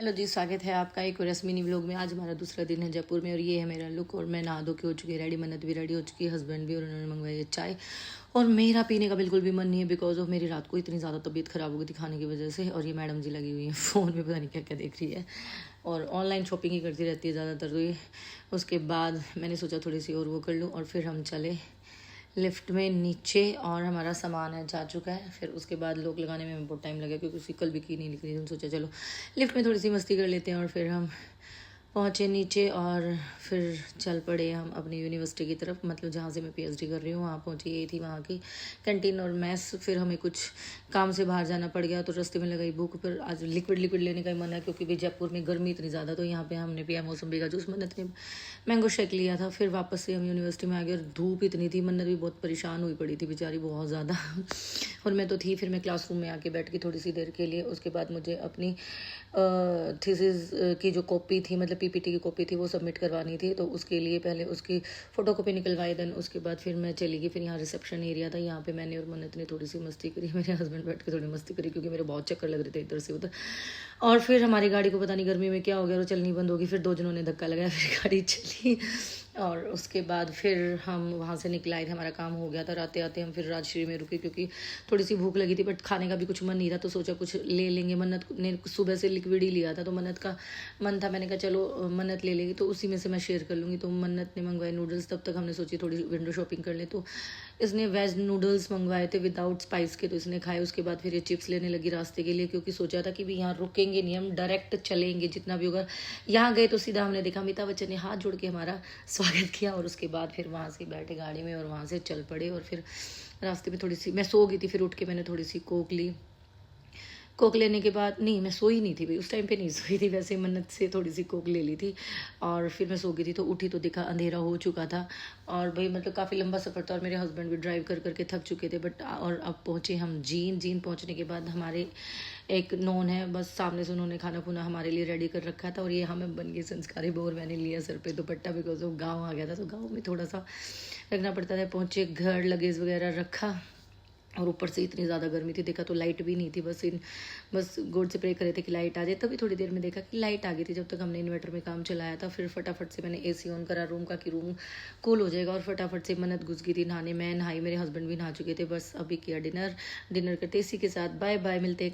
Hello जी, स्वागत है आपका एक और मिनी व्लॉग में। आज हमारा दूसरा दिन है जयपुर में और ये है मेरा लुक। और मैं नहा धो के हो चुकी है रेडी, मन्नत भी रेडी हो चुकी है, हस्बैंड भी, और उन्होंने मंगवाई है चाय। और मेरा पीने का बिल्कुल भी मन नहीं है बिकॉज ऑफ मेरी रात को इतनी ज़्यादा तबीयत ख़राब हो गई थी खाने की वजह से। और ये मैडम जी लगी हुई है फ़ोन पे, पता नहीं क्या क्या देख रही है और ऑनलाइन शॉपिंग ही करती रहती है ज़्यादातर। तो ये उसके बाद मैंने सोचा थोड़ी सी और वो कर लूँ और फिर हम चले लिफ्ट में नीचे और हमारा सामान है जा चुका है। फिर उसके बाद लोग लगाने में बहुत टाइम लगा क्योंकि उसकी कल भी की नहीं निकली। हम सोचा चलो लिफ्ट में थोड़ी सी मस्ती कर लेते हैं और फिर हम पहुँचे नीचे और फिर चल पड़े हम अपनी यूनिवर्सिटी की तरफ, मतलब जहाँ से मैं पीएचडी कर रही हूँ वहाँ पहुँची। ये थी वहाँ की कैंटीन और मैस। फिर हमें कुछ काम से बाहर जाना पड़ गया तो रास्ते में लगाई भूख। पर आज लिक्विड लेने का ही मन है क्योंकि भी जयपुर में गर्मी इतनी ज़्यादा, तो यहाँ पे हमने पिया मौसम्बी का जूस, मन्नत ने मैंगो शेक लिया था। फिर वापस से हम यूनिवर्सिटी में आ गए और धूप इतनी थी, मन्नत भी बहुत परेशान हुई पड़ी थी बेचारी बहुत ज़्यादा और मैं तो थी। फिर मैं क्लासरूम में आके बैठ के थोड़ी सी देर के लिए, उसके बाद मुझे अपनी थीसिस की जो कॉपी थी, मतलब पीपीटी की कॉपी थी, वो सबमिट करवानी थी। तो उसके लिए पहले उसकी फ़ोटो कॉपी निकलवाई, देन उसके बाद फिर मैं चली गई। फिर यहाँ रिसेप्शन एरिया था, यहाँ पे मैंने और मन्नत ने थोड़ी सी मस्ती करी, मेरे हस्बैंड बैठ के थोड़ी मस्ती करी क्योंकि मेरे बहुत चक्कर लग रहे थे इधर से उधर। और फिर हमारी गाड़ी को पता नहीं गर्मी में क्या हो गया, वो चलनी बंद होगी। फिर दो जनों ने धक्का लगाया, फिर गाड़ी चली। और उसके बाद फिर हम वहाँ से निकल आए थे, हमारा काम हो गया था। आते आते हम फिर राजश्री में रुके क्योंकि थोड़ी सी भूख लगी थी बट खाने का भी कुछ मन नहीं था, तो सोचा कुछ ले लेंगे। मन्नत ने सुबह से लिक्विड ही लिया था तो मन्नत का मन था, मैंने कहा चलो मन्नत ले लेगी तो उसी में से मैं शेयर कर लूँगी। तो मन्नत ने मंगवाए नूडल्स, तब तक हमने सोची थोड़ी विंडो शॉपिंग कर ले। तो इसने वेज नूडल्स मंगवाए थे विदाउट स्पाइस के, तो इसने खाए। उसके बाद फिर ये चिप्स लेने लगी रास्ते के लिए क्योंकि सोचा था कि भी यहाँ रुकेंगे नहीं, हम डायरेक्ट चलेंगे जितना भी होगा। यहाँ गए तो सीधा हमने देखा अमिताभ बच्चन ने हाथ जोड़ के हमारा स्वागत किया और उसके बाद फिर वहाँ से बैठे गाड़ी में और वहाँ से चल पड़े। और फिर रास्ते में थोड़ी सी मैं सो गई थी, फिर उठ के मैंने थोड़ी सी कोक ली। कोक लेने के बाद, नहीं मैं सोई नहीं थी भाई, उस टाइम पे नहीं सोई थी, वैसे मन्नत से थोड़ी सी कोक ले ली थी और फिर मैं सो गई थी। तो उठी तो देखा अंधेरा हो चुका था और भाई मतलब काफ़ी लंबा सफ़र था और मेरे हस्बैंड भी ड्राइव कर करके थक चुके थे। बट और अब पहुँचे हम जीन पहुँचने के बाद हमारे एक नॉन है, बस सामने से उन्होंने खाना खुना हमारे लिए रेडी कर रखा था। और ये हमें बन गई संस्कारी बहू और मैंने लिया सर पे दुपट्टा बिकॉज वो गाँव आ गया था तो गाँव में थोड़ा सा रखना पड़ता था। पहुँचे घर, लगेज वगैरह रखा और ऊपर से इतनी ज़्यादा गर्मी थी, देखा तो लाइट भी नहीं थी। बस गॉड से प्रे करे थे कि लाइट आ जाए। तभी थोड़ी देर में देखा कि लाइट आ गई थी, जब तक हमने इन्वर्टर में काम चलाया था। फिर फटाफट से मैंने एसी ऑन करा रूम का कि रूम कूल हो जाएगा और फटाफट से मन्नत घुस गई थी नहाने। मैं नहाई, मेरे हस्बैंड भी नहा चुके थे। बस अभी किया डिनर करते इसी के साथ बाय बाय, मिलते